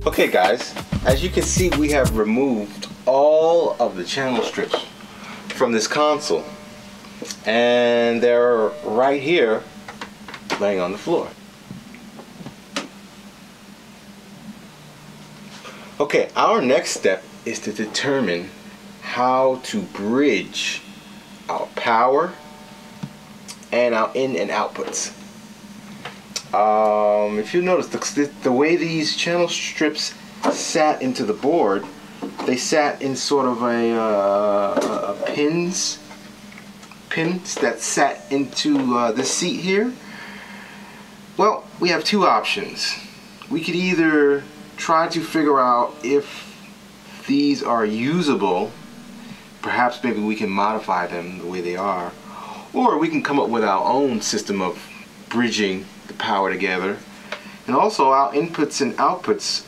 Okay guys, as you can see, we have removed all of the channel strips from this console, and they're right here laying on the floor. Okay, our next step is to determine how to bridge our power and our in and outputs. If you notice, the way these channel strips sat into the board, they sat in sort of a pins that sat into the seat here. Well, we have two options. We could either try to figure out if these are usable, perhaps maybe we can modify them the way they are, or we can come up with our own system of bridging the power together. And also, our inputs and outputs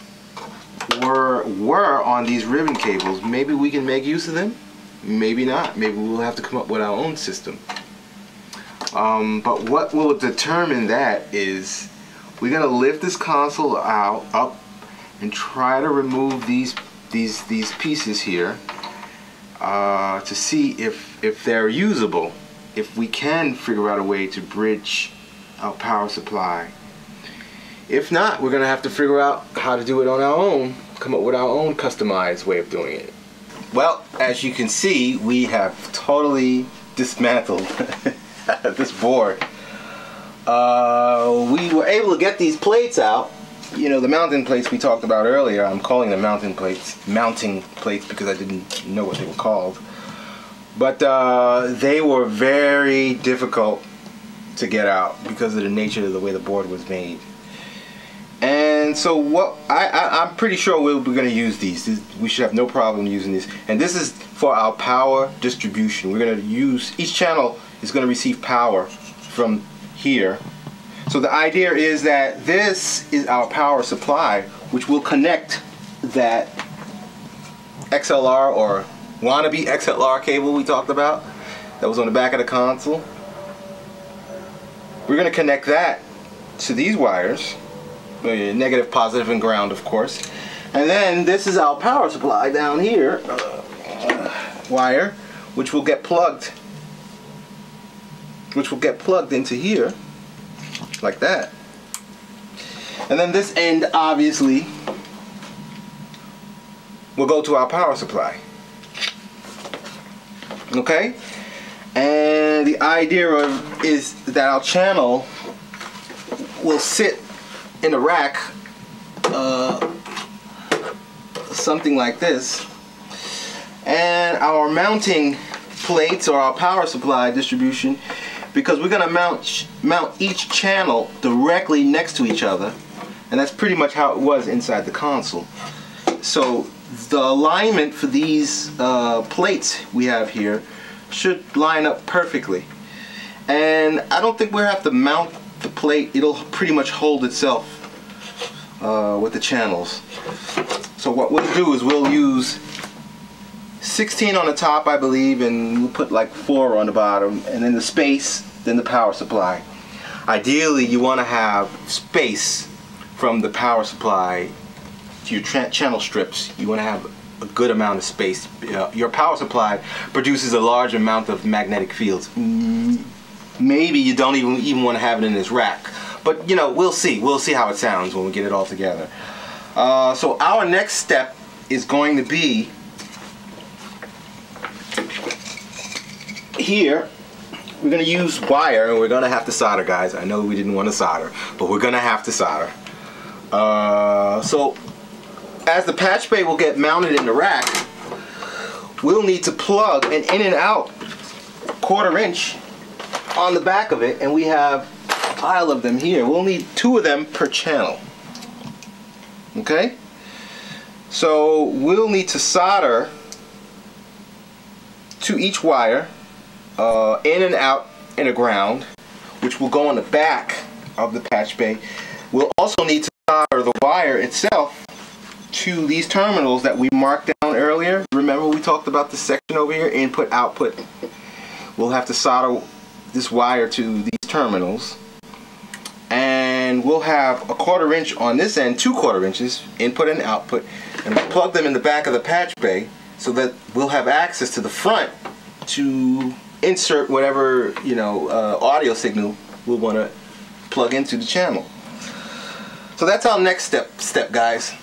were on these ribbon cables. Maybe we can make use of them, maybe not. Maybe we'll have to come up with our own system. But what will determine that is we're going to lift this console up and try to remove these pieces here to see if they're usable, if we can figure out a way to bridge our power supply. If not, we're going to have to figure out how to do it on our own, come up with our own customized way of doing it. Well, as you can see, we have totally dismantled this board. We were able to get these plates out. You know, the mounting plates we talked about earlier. I'm calling them mounting plates because I didn't know what they were called. But they were very difficult to get out because of the nature of the way the board was made. And so what I'm pretty sure we're going to use these. We should have no problem using these. And this is for our power distribution. We're going to use, each channel is going to receive power from here. So the idea is that this is our power supply, which will connect that XLR or wannabe XLR cable we talked about that was on the back of the console. We're going to connect that to these wires, negative, positive, and ground, of course. And then this is our power supply down here, wire, which will get plugged into here, like that. And then this end, obviously, will go to our power supply. Okay? And the idea is that our channel will sit in a rack, something like this, and our mounting plates or our power supply distribution, because we're going to mount each channel directly next to each other, and that's pretty much how it was inside the console. So the alignment for these plates we have here should line up perfectly, and I don't think we'll have to mount the plate. It'll pretty much hold itself with the channels. So what we'll do is we'll use 16 on the top, I believe, and we'll put like 4 on the bottom, and then the space, then the power supply. Ideally, you want to have space from the power supply to your channel strips. You want to have a good amount of space. Your power supply produces a large amount of magnetic fields. Maybe you don't even want to have it in this rack, but you know, we'll see how it sounds when we get it all together. So our next step is going to be here. We're going to use wire, and we're going to have to solder, guys. I know we didn't want to solder, but we're going to have to solder. So as the patch bay will get mounted in the rack, we'll need to plug an in and out 1/4 inch on the back of it, and we have a pile of them here. We'll need 2 of them per channel. Okay? So we'll need to solder to each wire, in and out, and a ground, which will go on the back of the patch bay. We'll also need to solder the wire itself to these terminals that we marked down earlier. Remember we talked about this section over here, input, output. We'll have to solder this wire to these terminals. And and we'll have a 1/4 inch on this end, 2/4 inches, input and output, and we'll plug them in the back of the patch bay so that we'll have access to the front to insert whatever, you know, audio signal we'll want to plug into the channel. So that's our next step guys.